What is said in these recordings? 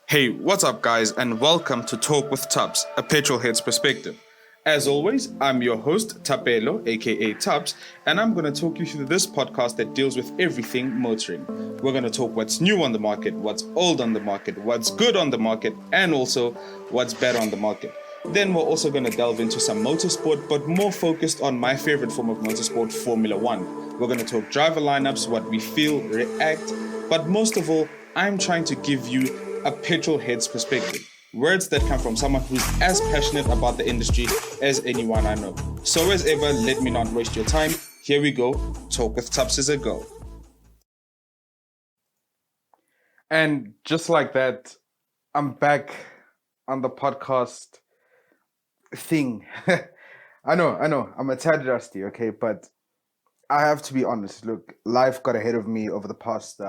Hey, what's up, guys, and welcome to Talk with Tubbs, a petrolhead's perspective. As always, I'm your host, Tapelo, aka Tubbs, and I'm going to talk you through this podcast that deals with everything motoring. We're going to talk what's new on the market, what's old on the market, what's good on the market, and also what's bad on the market. Then we're also going to delve into some motorsport, but more focused on my favorite form of motorsport, Formula One. We're going to talk driver lineups, what we feel, react, but most of all, I'm trying to give you a petrolhead's perspective. Words that come from someone who's as passionate about the industry as anyone I know. So as ever, let me not waste your time. Here we go. Talk with Tubbs is a go. And just like that, I'm back on the podcast thing. I know, I'm a tad rusty, okay, but I have to be honest. Look, life got ahead of me over the past,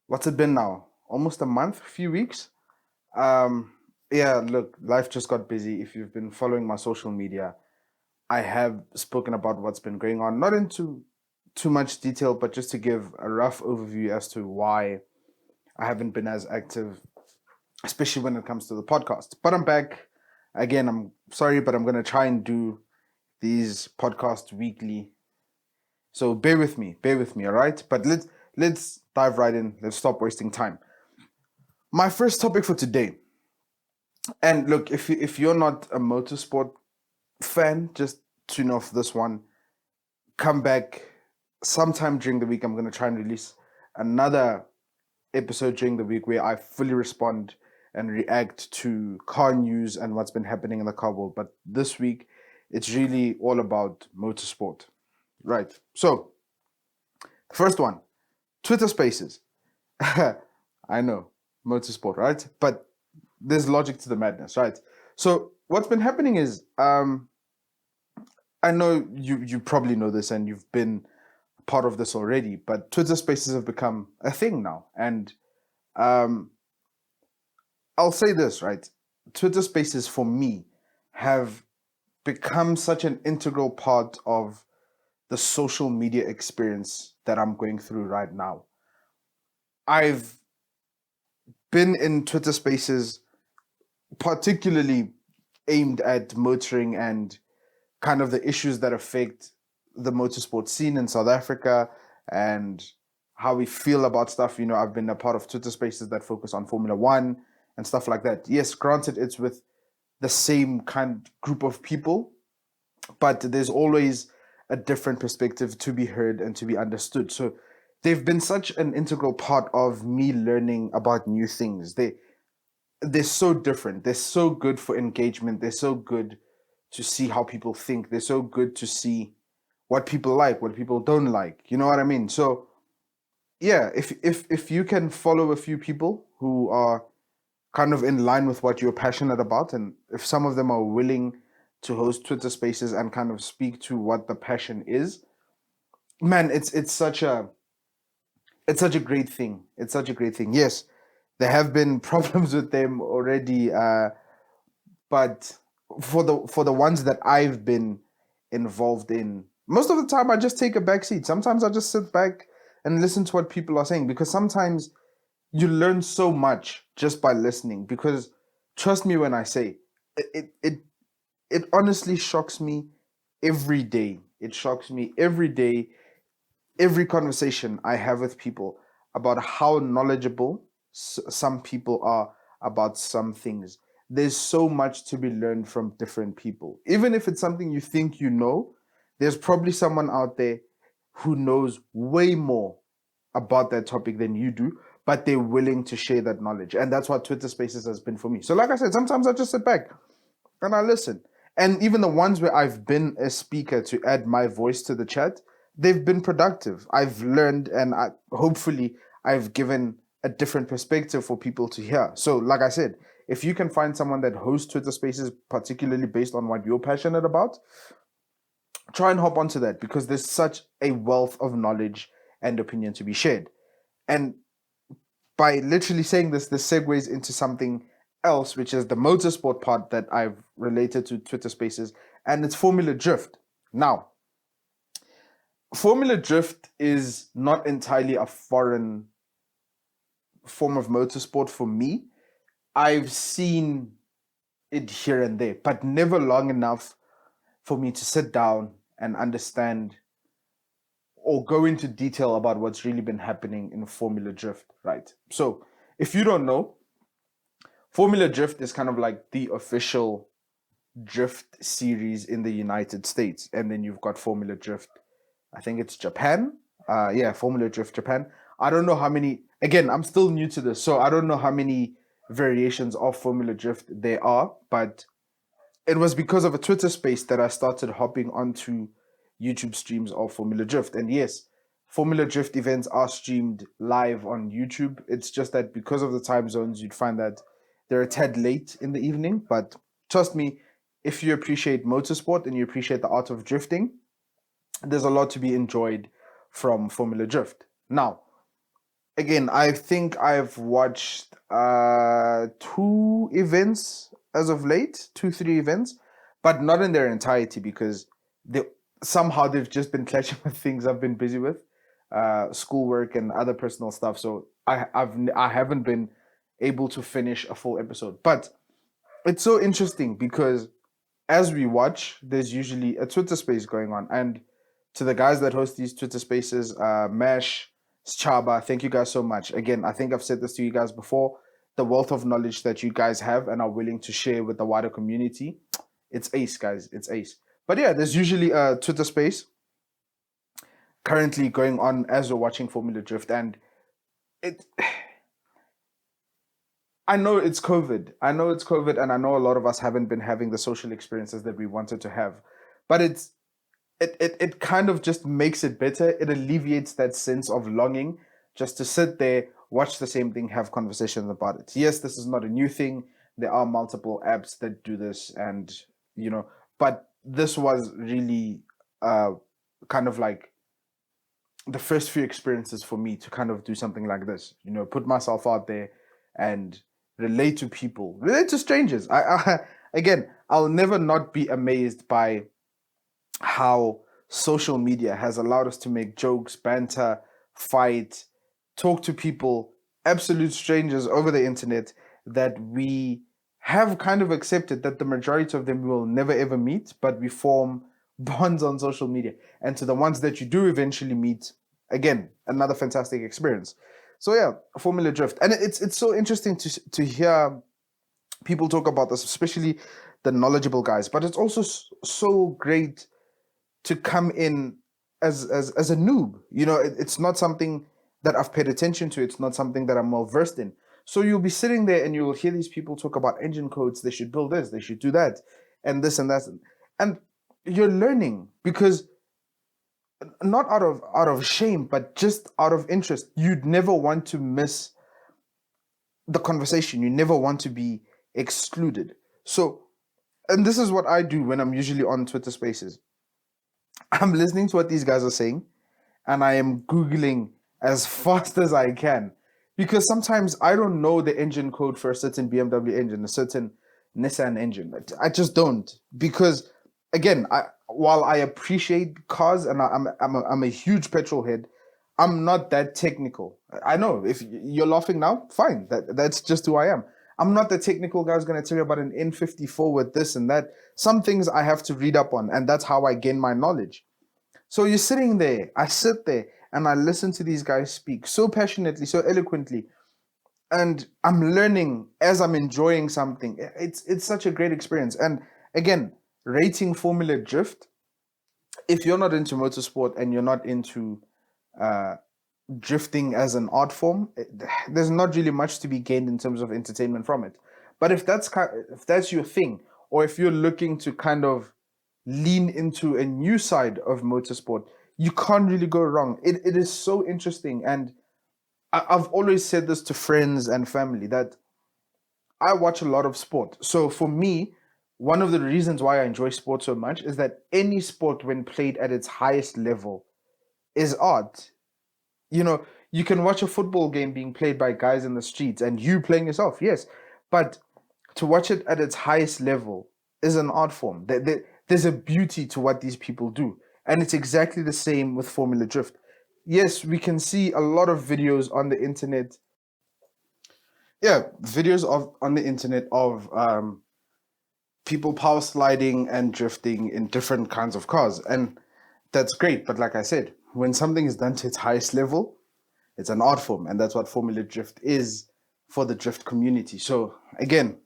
what's it been now? Almost a month, a few weeks. Yeah, look, life just got busy. If you've been following my social media, I have spoken about what's been going on, not into too much detail, but just to give a rough overview as to why I haven't been as active, especially when it comes to the podcast. But I'm back again. I'm sorry, but I'm going to try and do these podcasts weekly. So bear with me, all right? But let's dive right in. Let's stop wasting time. My first topic for today, and look, if you're not a motorsport fan, just tune off this one. Come back sometime during the week. I'm going to try and release another episode during the week where I fully respond and react to car news and what's been happening in the car world. But this week, it's really all about motorsport. Right. So, first one, Twitter Spaces. I know, motorsport, right? But there's logic to the madness, right? So what's been happening is, I know you probably know this and you've been part of this already, but Twitter Spaces have become a thing now. And I'll say this, right? Twitter Spaces for me have become such an integral part of the social media experience that I'm going through right now. I've been in Twitter Spaces particularly aimed at motoring and kind of the issues that affect the motorsport scene in South Africa and how we feel about stuff. You know, I've been a part of Twitter Spaces that focus on Formula One and stuff like that. Yes, granted, it's with the same kind group of people, but there's always a different perspective to be heard and to be understood. So they've been such an integral part of me learning about new things. They're so different. They're so good for engagement. They're so good to see how people think. They're so good to see what people like, what people don't like. You know what I mean? So yeah, if you can follow a few people who are kind of in line with what you're passionate about, and if some of them are willing to host Twitter Spaces and kind of speak to what the passion is, man, it's such a great thing. It's such a great thing. Yes, there have been problems with them already, but for the ones that I've been involved in, most of the time I just take a back seat. Sometimes I just sit back and listen to what people are saying, because sometimes you learn so much just by listening. Because trust me when I say it honestly shocks me every day. It shocks me every day, every conversation I have with people about how knowledgeable some people are about some things. There's so much to be learned from different people. Even if it's something you think you know, there's probably someone out there who knows way more about that topic than you do, but they're willing to share that knowledge. And that's what Twitter Spaces has been for me. So like I said, sometimes I just sit back and I listen. And even the ones where I've been a speaker to add my voice to the chat, they've been productive. I've learned, and hopefully I've given a different perspective for people to hear. So like I said, if you can find someone that hosts Twitter Spaces, particularly based on what you're passionate about, try and hop onto that, because there's such a wealth of knowledge and opinion to be shared. And by literally saying this segues into something else, which is the motorsport part that I've related to Twitter Spaces, and it's Formula Drift. Now, Formula Drift is not entirely a foreign form of motorsport for me. I've seen it here and there, but never long enough for me to sit down and understand or go into detail about what's really been happening in Formula Drift, right? So, if you don't know, Formula Drift is kind of like the official drift series in the United States. And then you've got Formula Drift, I think it's Japan. Yeah, Formula Drift Japan. I don't know how many, again, I'm still new to this, so I don't know how many variations of Formula Drift there are, but it was because of a Twitter space that I started hopping onto YouTube streams of Formula Drift. And yes, Formula Drift events are streamed live on YouTube. It's just that because of the time zones, you'd find that they're a tad late in the evening. But trust me, if you appreciate motorsport and you appreciate the art of drifting, there's a lot to be enjoyed from Formula Drift. Now, again, I think I've watched 2 events as of late, 3 events, but not in their entirety because somehow they've just been clashing with things I've been busy with, schoolwork and other personal stuff. So I haven't been able to finish a full episode. But it's so interesting because as we watch, there's usually a Twitter space going on. And to the guys that host these Twitter spaces, Mesh, Chaba, thank you guys so much. Again, I think I've said this to you guys before. The wealth of knowledge that you guys have and are willing to share with the wider community, it's ace, guys. It's ace. But yeah, there's usually a Twitter space currently going on as we're watching Formula Drift. And I know it's COVID. And I know a lot of us haven't been having the social experiences that we wanted to have. But it kind of just makes it better. It alleviates that sense of longing just to sit there, watch the same thing, have conversations about it. Yes, this is not a new thing. There are multiple apps that do this, and but this was really kind of like the first few experiences for me to kind of do something like this. Put myself out there and relate to people, relate to strangers. Again, I'll never not be amazed by how social media has allowed us to make jokes, banter, fight, talk to people, absolute strangers over the internet that we have kind of accepted that the majority of them we will never ever meet, but we form bonds on social media. And to the ones that you do eventually meet, again, another fantastic experience. So yeah, Formula Drift. And it's so interesting to hear people talk about this, especially the knowledgeable guys, but it's also so great to come in as a noob. It's not something that I've paid attention to. It's not something that I'm well versed in. So you'll be sitting there and you'll hear these people talk about engine codes. They should build this, they should do that, and this and that. And you're learning because not out of shame, but just out of interest. You'd never want to miss the conversation. You never want to be excluded. So, and this is what I do when I'm usually on Twitter Spaces. I'm listening to what these guys are saying, and I am Googling as fast as I can, because sometimes I don't know the engine code for a certain BMW engine, a certain Nissan engine. I just don't, because again, while I appreciate cars and I'm a huge petrol head, I'm not that technical. I know if you're laughing now, fine. That's just who I am. I'm not the technical guy who's going to tell you about an N54 with this and that. Some things I have to read up on, and that's how I gain my knowledge. So you're sitting there, I sit there, and I listen to these guys speak so passionately, so eloquently, and I'm learning as I'm enjoying something. It's such a great experience. And again, rating Formula Drift, if you're not into motorsport and you're not into drifting as an art form, there's not really much to be gained in terms of entertainment from it. But if that's your thing, or if you're looking to kind of lean into a new side of motorsport, you can't really go wrong. It is so interesting. And I've always said this to friends and family, that I watch a lot of sport. So for me, one of the reasons why I enjoy sport so much is that any sport, when played at its highest level, is art. You can watch a football game being played by guys in the streets and you playing yourself, yes. But to watch it at its highest level is an art form. There's a beauty to what these people do. And it's exactly the same with Formula Drift. Yes, we can see a lot of videos on the internet Yeah, videos of on the internet of people power sliding and drifting in different kinds of cars, and that's great. But like I said, when something is done to its highest level, it's an art form, and that's what Formula Drift is for the drift community. So again,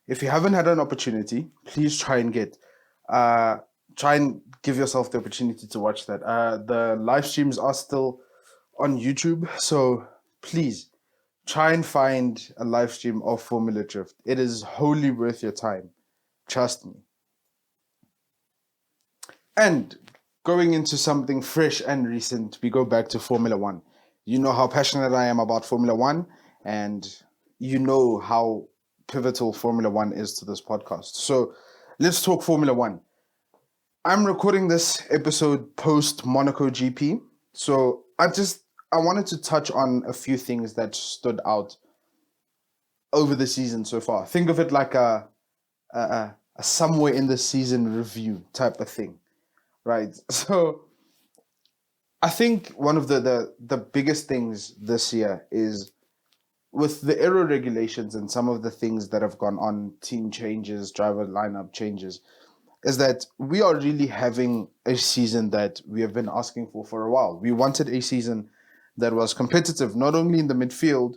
if you haven't had an opportunity, please try and get, uh, try and give yourself the opportunity to watch that. The live streams are still on YouTube, so please try and find a live stream of Formula Drift. It is wholly worth your time. Trust me. And going into something fresh and recent, we go back to Formula One. You know how passionate I am about Formula One, and you know how pivotal Formula One is to this podcast. So let's talk Formula One. I'm recording this episode post Monaco GP. So I wanted to touch on a few things that stood out over the season so far. Think of it like a somewhere in the season review type of thing, right? So I think one of the biggest things this year is with the aero regulations and some of the things that have gone on, team changes, driver lineup changes, is that we are really having a season that we have been asking for a while. We wanted a season that was competitive, not only in the midfield,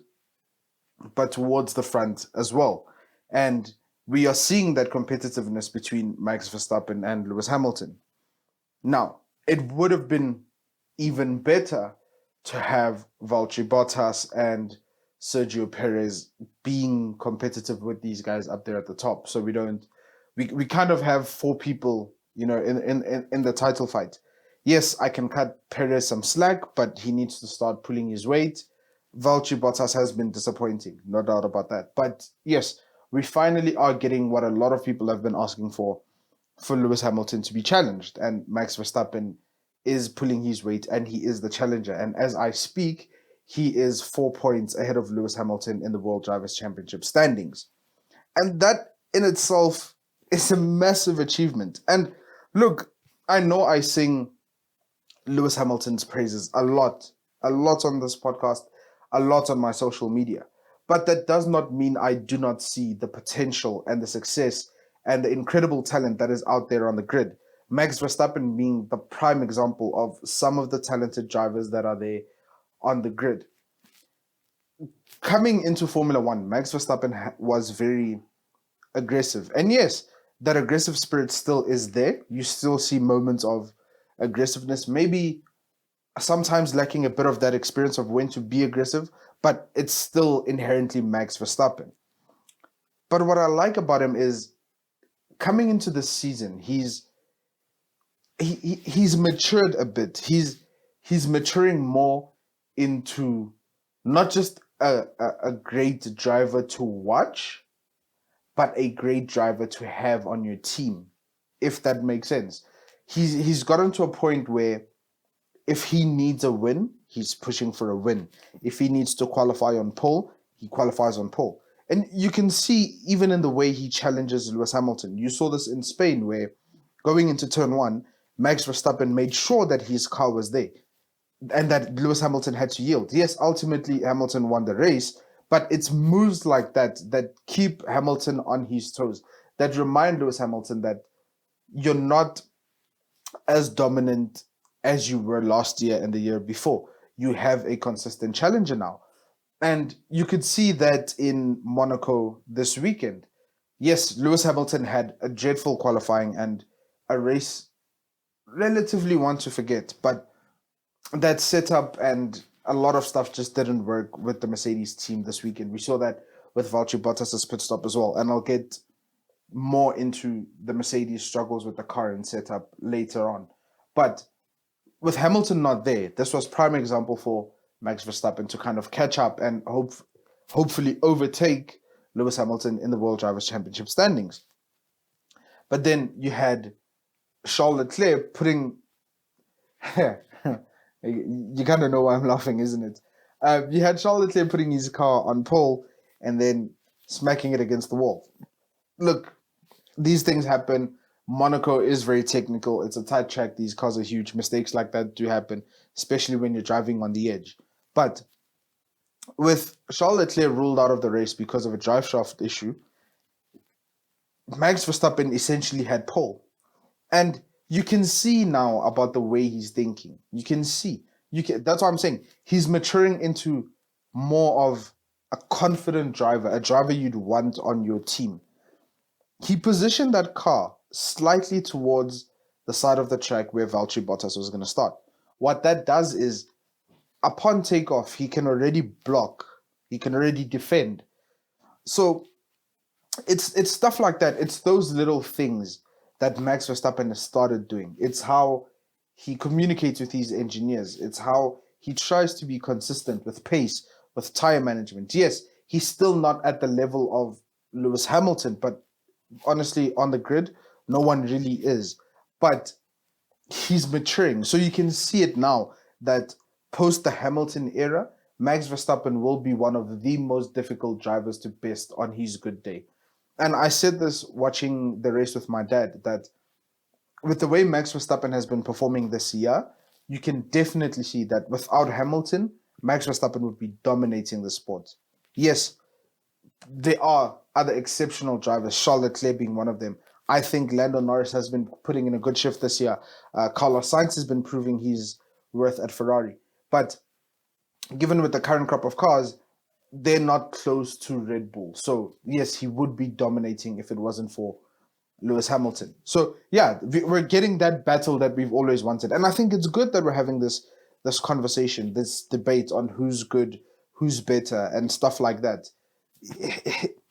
but towards the front as well. And we are seeing that competitiveness between Max Verstappen and Lewis Hamilton. Now, it would have been even better to have Valtteri Bottas and Sergio Perez being competitive with these guys up there at the top. So we kind of have four people, in the title fight. Yes, I can cut Perez some slack, but he needs to start pulling his weight. Valtteri Bottas has been disappointing, no doubt about that. But yes, we finally are getting what a lot of people have been asking for Lewis Hamilton to be challenged. And Max Verstappen is pulling his weight and he is the challenger. And as I speak, he is 4 points ahead of Lewis Hamilton in the World Drivers' Championship standings. And that in itself is a massive achievement. And look, I know I sing Lewis Hamilton's praises a lot on this podcast, a lot on my social media. But that does not mean I do not see the potential and the success and the incredible talent that is out there on the grid. Max Verstappen being the prime example of some of the talented drivers that are there on the grid. Coming into Formula One, Max Verstappen was very aggressive. And yes, that aggressive spirit still is there. You still see moments of aggressiveness, maybe sometimes lacking a bit of that experience of when to be aggressive, but it's still inherently Max Verstappen. But what I like about him is coming into this season, he's matured a bit. He's maturing more into not just a great driver to watch, but a great driver to have on your team, if that makes sense. He's gotten to a point where if he needs a win, he's pushing for a win. If he needs to qualify on pole, he qualifies on pole. And you can see even in the way he challenges Lewis Hamilton. You saw this in Spain where going into turn one, Max Verstappen made sure that his car was there and that Lewis Hamilton had to yield. Yes, ultimately Hamilton won the race, but it's moves like that that keep Hamilton on his toes, that remind Lewis Hamilton that you're not as dominant as you were last year and the year before. You have a consistent challenger now. And you could see that in Monaco this weekend. Yes, Lewis Hamilton had a dreadful qualifying and a race relatively one to forget, but that setup and a lot of stuff just didn't work with the Mercedes team this weekend. We saw that with Valtteri Bottas' pit stop as well. And I'll get more into the Mercedes struggles with the car and setup later on. But with Hamilton not there, this was prime example for Max Verstappen to kind of catch up and hopefully overtake Lewis Hamilton in the World Drivers' Championship standings. But then you had Charles Leclerc putting... you kind of know why I'm laughing, isn't it? You had Charles Leclerc putting his car on pole and then smacking it against the wall. Look, these things happen. Monaco is very technical. It's a tight track. These cars are huge. Mistakes like that do happen, especially when you're driving on the edge. But with Charles Leclerc ruled out of the race because of a drive shaft issue, Max Verstappen essentially had pole. And you can see now about the way he's thinking. You can see. That's what I'm saying. He's maturing into more of a confident driver, a driver you'd want on your team. He positioned that car slightly towards the side of the track where Valtteri Bottas was going to start. What that does is, upon takeoff, he can already block, he can already defend. So it's stuff like that. It's those little things that Max Verstappen has started doing. It's how he communicates with his engineers. It's how he tries to be consistent with pace, with tire management. Yes, he's still not at the level of Lewis Hamilton, but honestly, on the grid, no one really is. But he's maturing. So you can see it now that post the Hamilton era, Max Verstappen will be one of the most difficult drivers to best on his good day. And I said this watching the race with my dad, that with the way Max Verstappen has been performing this year, you can definitely see that without Hamilton, Max Verstappen would be dominating the sport. Yes, there are other exceptional drivers, Charles Leclerc being one of them. I think Lando Norris has been putting in a good shift this year. Carlos Sainz has been proving his worth at Ferrari. But given with the current crop of cars, they're not close to Red Bull. So, yes, he would be dominating if it wasn't for Lewis Hamilton. So, yeah, we're getting that battle that we've always wanted. And I think it's good that we're having this conversation, this debate on who's good, who's better, and stuff like that.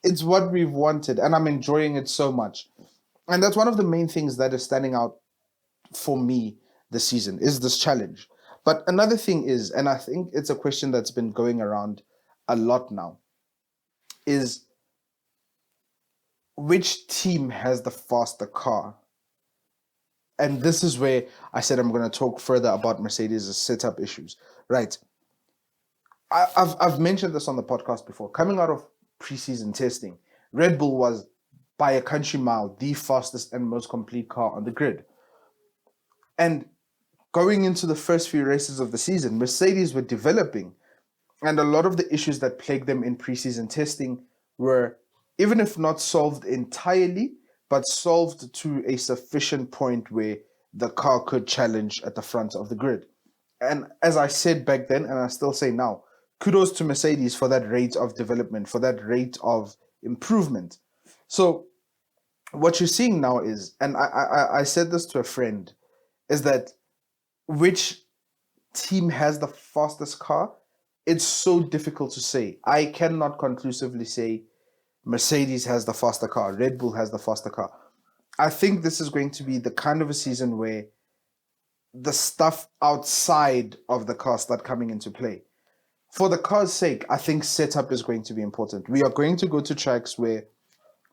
It's what we've wanted, and I'm enjoying it so much. And that's one of the main things that is standing out for me this season, is this challenge. But another thing is, and I think it's a question that's been going around a lot now, is which team has the faster car? And this is where I said I'm going to talk further about Mercedes' setup issues. Right. I've mentioned this on the podcast before. Coming out of preseason testing, Red Bull was, by a country mile, the fastest and most complete car on the grid. And going into the first few races of the season, Mercedes were developing. And a lot of the issues that plagued them in preseason testing were, even if not solved entirely, but solved to a sufficient point where the car could challenge at the front of the grid. And as I said back then, and I still say now, kudos to Mercedes for that rate of development, for that rate of improvement. So what you're seeing now is, and I said this to a friend, is that which team has the fastest car? It's so difficult to say. I cannot conclusively say Mercedes has the faster car, Red Bull has the faster car. I think this is going to be the kind of a season where the stuff outside of the car start coming into play. For the car's sake, I think setup is going to be important. We are going to go to tracks where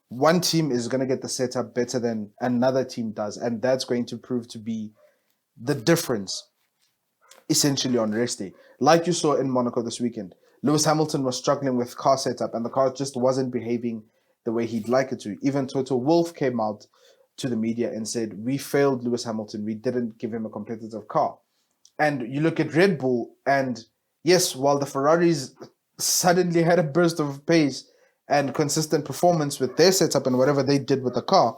one team is going to get the setup better than another team does, and that's going to prove to be the difference essentially on race day. Like you saw in Monaco this weekend, Lewis Hamilton was struggling with car setup and the car just wasn't behaving the way he'd like it to. Even Toto Wolff came out to the media and said, we failed Lewis Hamilton. We didn't give him a competitive car. And you look at Red Bull, and yes, while the Ferraris suddenly had a burst of pace and consistent performance with their setup and whatever they did with the car,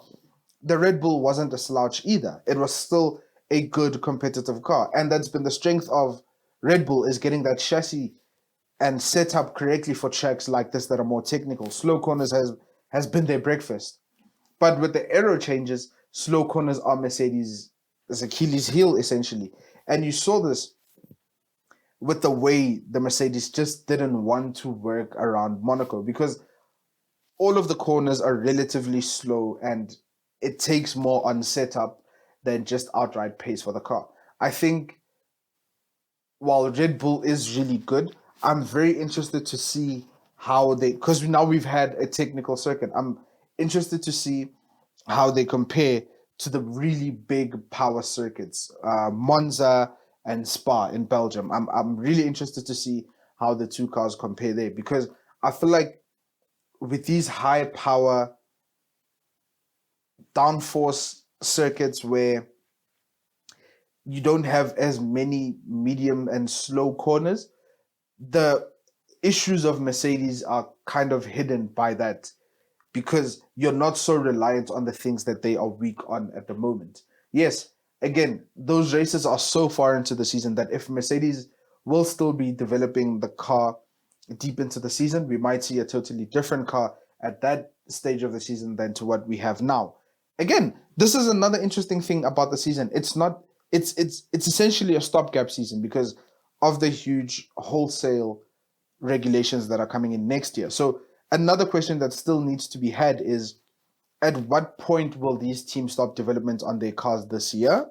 the Red Bull wasn't a slouch either. It was still a good competitive car. And that's been the strength of Red Bull, is getting that chassis and set up correctly for tracks like this that are more technical. Slow corners has been their breakfast. But with the aero changes, slow corners are Mercedes' Achilles heel, essentially. And you saw this with the way the Mercedes just didn't want to work around Monaco, because all of the corners are relatively slow and it takes more on setup than just outright pace for the car. I think while Red Bull is really good, I'm very interested to see how they, because now we've had a technical circuit, I'm interested to see how they compare to the really big power circuits, Monza and Spa in Belgium. I'm really interested to see how the two cars compare there, because I feel like with these high power downforce circuits where you don't have as many medium and slow corners, the issues of Mercedes are kind of hidden by that, because you're not so reliant on the things that they are weak on at the moment. Yes, again, those races are so far into the season that if Mercedes will still be developing the car deep into the season, we might see a totally different car at that stage of the season than to what we have now. Again, this is another interesting thing about the season. It's essentially a stopgap season because of the huge wholesale regulations that are coming in next year. So another question that still needs to be had is, at what point will these teams stop development on their cars this year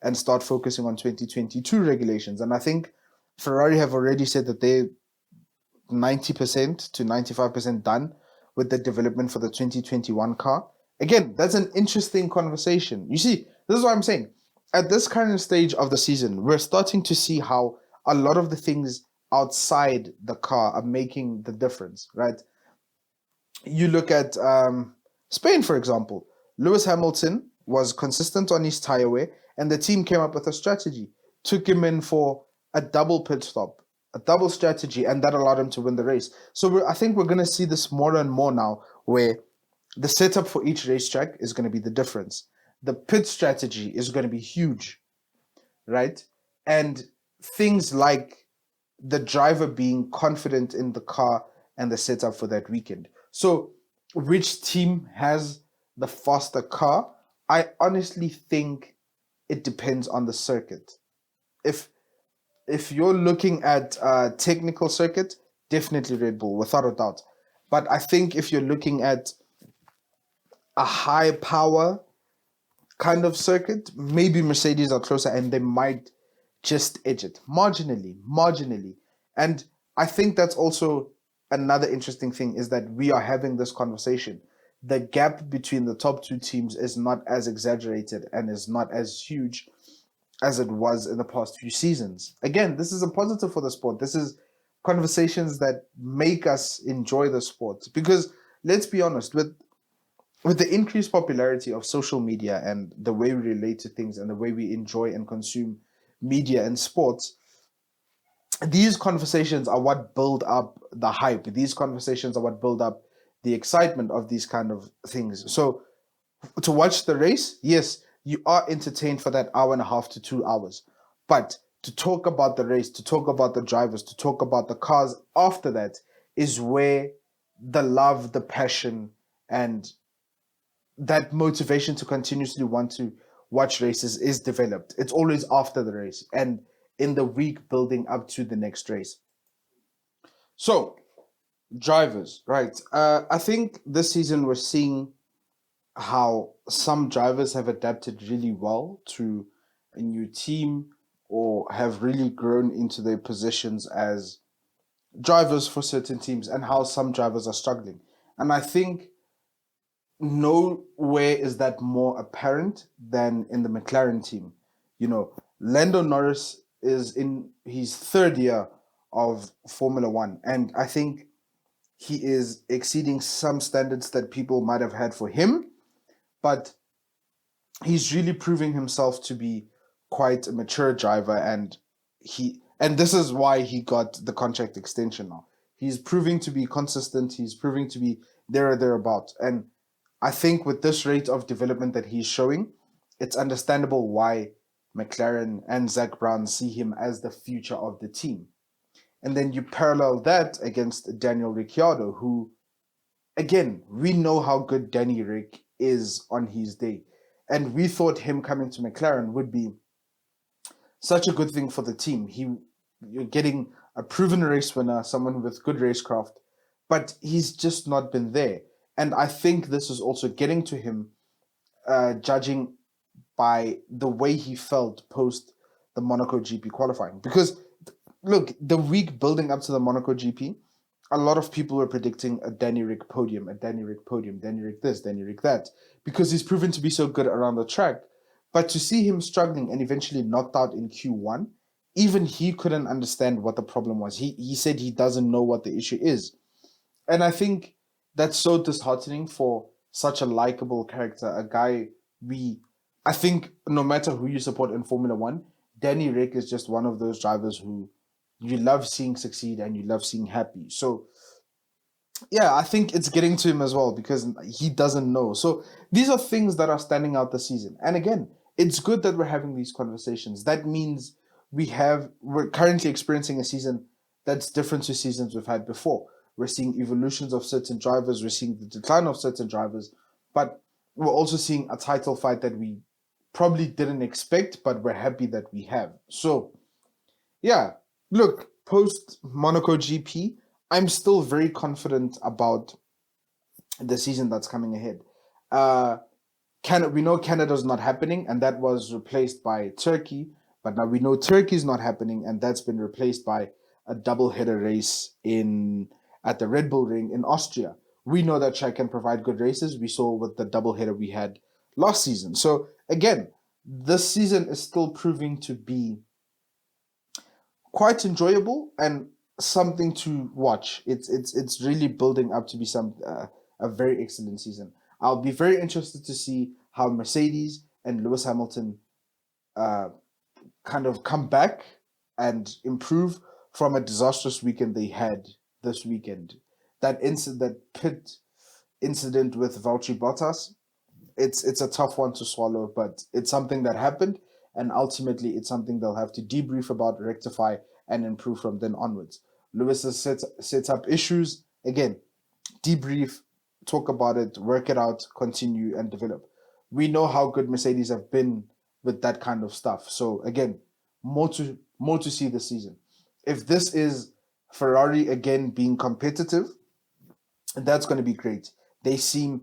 and start focusing on 2022 regulations? And I think Ferrari have already said that they're 90% to 95% done with the development for the 2021 car. Again, that's an interesting conversation. You see, this is what I'm saying. At this current stage of the season, we're starting to see how a lot of the things outside the car are making the difference, right? You look at Spain, for example. Lewis Hamilton was consistent on his tire wear, and the team came up with a strategy, took him in for a double pit stop, a double strategy, and that allowed him to win the race. So I think we're going to see this more and more now, where the setup for each racetrack is going to be the difference. The pit strategy is going to be huge, right? And things like the driver being confident in the car and the setup for that weekend. So, which team has the faster car? I honestly think it depends on the circuit. If you're looking at a technical circuit, definitely Red Bull, without a doubt. But I think if you're looking at a high power kind of circuit, maybe Mercedes are closer and they might just edge it marginally. And I think that's also another interesting thing, is that we are having this conversation. The gap between the top two teams is not as exaggerated and is not as huge as it was in the past few seasons. Again, this is a positive for the sport. This is conversations that make us enjoy the sport, because let's be honest, with the increased popularity of social media and the way we relate to things and the way we enjoy and consume media and sports, these conversations are what build up the hype. These conversations are what build up the excitement of these kind of things. So to watch the race, yes, you are entertained for that hour and a half to 2 hours. But to talk about the race, to talk about the drivers, to talk about the cars after that is where the love, the passion, and that motivation to continuously want to watch races is developed. It's always after the race and in the week building up to the next race. So, drivers, right? I think this season we're seeing how some drivers have adapted really well to a new team or have really grown into their positions as drivers for certain teams, and how some drivers are struggling. And I think nowhere is that more apparent than in the McLaren team. You know, Lando Norris is in his third year of Formula One, and I think he is exceeding some standards that people might have had for him, but he's really proving himself to be quite a mature driver, and this is why he got the contract extension now. He's proving to be consistent, he's proving to be there or thereabout. And I think with this rate of development that he's showing, it's understandable why McLaren and Zak Brown see him as the future of the team. And then you parallel that against Daniel Ricciardo, who, again, we know how good Danny Rick is on his day. And we thought him coming to McLaren would be such a good thing for the team. You're getting a proven race winner, someone with good racecraft, but he's just not been there. And I think this is also getting to him, judging by the way he felt post the Monaco GP qualifying. Because, look, the week building up to the Monaco GP, a lot of people were predicting a Danny Rick podium, Danny Rick this, Danny Rick that, because he's proven to be so good around the track. But to see him struggling and eventually knocked out in Q1, even he couldn't understand what the problem was. He said he doesn't know what the issue is. And I think that's so disheartening for such a likable character, a guy I think no matter who you support in Formula One, Danny Rick is just one of those drivers who you love seeing succeed and you love seeing happy. So yeah, I think it's getting to him as well because he doesn't know. So these are things that are standing out this season. And again, it's good that we're having these conversations. That means we're currently experiencing a season that's different to seasons we've had before. We're seeing evolutions of certain drivers, we're seeing the decline of certain drivers, but we're also seeing a title fight that we probably didn't expect, but we're happy that we have. So yeah, look, post Monaco GP, I'm still very confident about the season that's coming ahead. Uh, we know Canada's not happening, and that was replaced by Turkey. But now we know Turkey's not happening, and that's been replaced by a double header race in at the Red Bull Ring in Austria. We know that track can provide good races. We saw with the double header we had last season. So again, this season is still proving to be quite enjoyable and something to watch. It's really building up to be a very excellent season. I'll be very interested to see how Mercedes and Lewis Hamilton uh, kind of come back and improve from a disastrous weekend they had this weekend. That pit incident with Valtteri Bottas, it's a tough one to swallow, but it's something that happened, and ultimately it's something they'll have to debrief about, rectify, and improve from then onwards. Lewis has set up issues again. Debrief, talk about it, work it out, continue and develop. We know how good Mercedes have been with that kind of stuff. So again, more to see this season. If this is Ferrari again being competitive, that's going to be great. They seem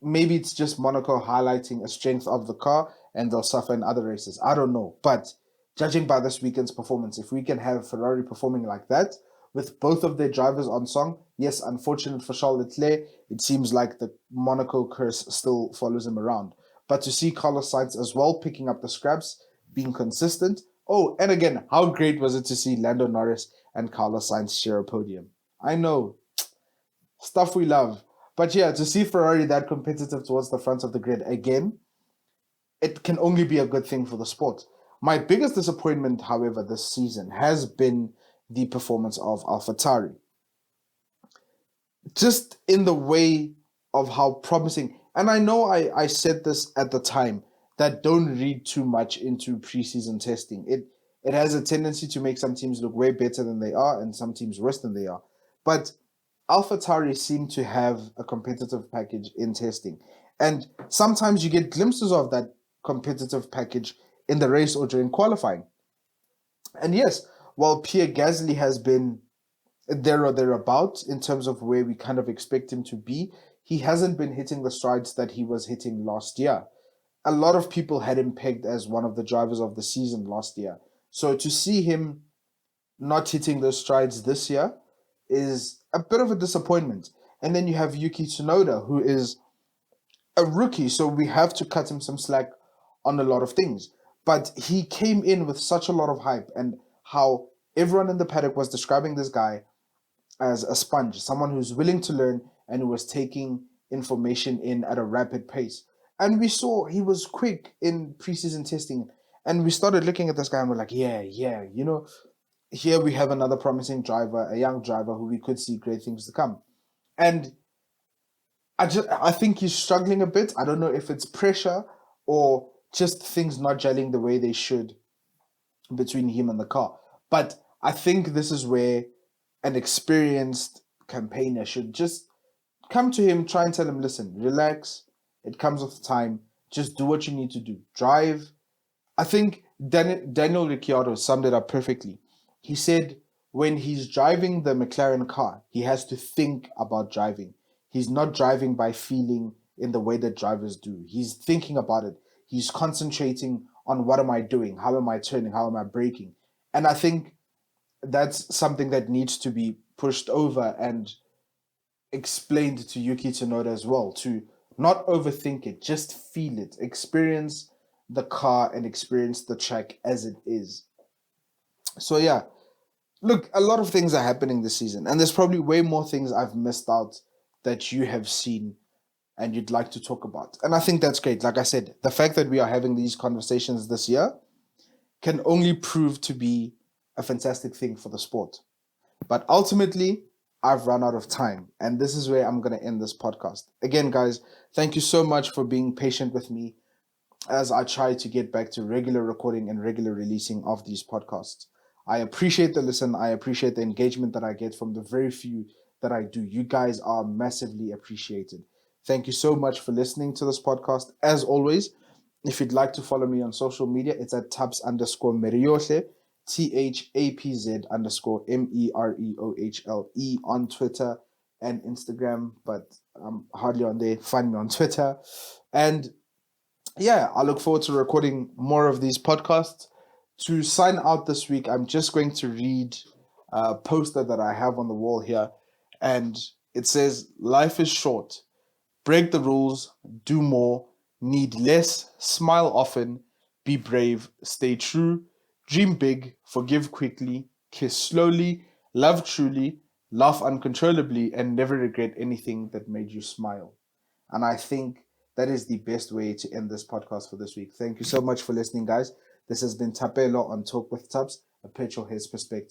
maybe it's just Monaco highlighting a strength of the car and they'll suffer in other races. I don't know. But judging by this weekend's performance, if we can have Ferrari performing like that with both of their drivers on song, yes, unfortunate for Charles Leclerc, it seems like the Monaco curse still follows him around. But to see Carlos Sainz as well picking up the scraps, being consistent. Oh, and again, how great was it to see Lando Norris and Carlos Sainz share a podium? I know, stuff we love. But yeah, to see Ferrari that competitive towards the front of the grid again, it can only be a good thing for the sport. My biggest disappointment, however, this season has been the performance of AlphaTauri. Just in the way of how promising, and I know I said this at the time, that don't read too much into preseason testing. It has a tendency to make some teams look way better than they are and some teams worse than they are. But AlphaTauri seem to have a competitive package in testing. And sometimes you get glimpses of that competitive package in the race or during qualifying. And yes, while Pierre Gasly has been there or thereabouts in terms of where we kind of expect him to be, he hasn't been hitting the strides that he was hitting last year. A lot of people had him pegged as one of the drivers of the season last year. So to see him not hitting those strides this year is a bit of a disappointment. And then you have Yuki Tsunoda, who is a rookie, so we have to cut him some slack on a lot of things. But he came in with such a lot of hype, and how everyone in the paddock was describing this guy as a sponge, someone who's willing to learn and who was taking information in at a rapid pace. And we saw he was quick in preseason testing. And we started looking at this guy and we're like, yeah, here we have another promising driver, a young driver who we could see great things to come. And I think he's struggling a bit. I don't know if it's pressure or just things not gelling the way they should between him and the car. But I think this is where an experienced campaigner should just come to him, try and tell him, listen, relax. It comes with time. Just do what you need to do. Drive. I think Daniel Ricciardo summed it up perfectly. He said when he's driving the McLaren car, he has to think about driving. He's not driving by feeling in the way that drivers do. He's thinking about it. He's concentrating on what am I doing? How am I turning? How am I braking? And I think that's something that needs to be pushed over and explained to Yuki Tsunoda as well, to not overthink it, just feel it, experience the car and experience the track as it is. So yeah, look, a lot of things are happening this season, and there's probably way more things I've missed out that you have seen and you'd like to talk about. And I think that's great. Like I said, the fact that we are having these conversations this year can only prove to be a fantastic thing for the sport. But ultimately, I've run out of time, and this is where I'm going to end this podcast. Again, guys, thank you so much for being patient with me as I try to get back to regular recording and regular releasing of these podcasts. I appreciate the listen. I appreciate the engagement that I get from the very few that I do. You guys are massively appreciated. Thank you so much for listening to this podcast. As always, if you'd like to follow me on social media, it's at tabs_meriohle, THAPZ_MEREOHLE on Twitter and Instagram, but I'm hardly on there. Find me on Twitter. And yeah, I look forward to recording more of these podcasts. To sign out this week, I'm just going to read a poster that I have on the wall here. And it says, "Life is short. Break the rules, do more, need less, smile often, be brave, stay true, dream big, forgive quickly, kiss slowly, love truly, laugh uncontrollably, and never regret anything that made you smile." And I think that is the best way to end this podcast for this week. Thank you so much for listening, guys. This has been Tapelo on Talk with Tubbs, a petrol head's perspective.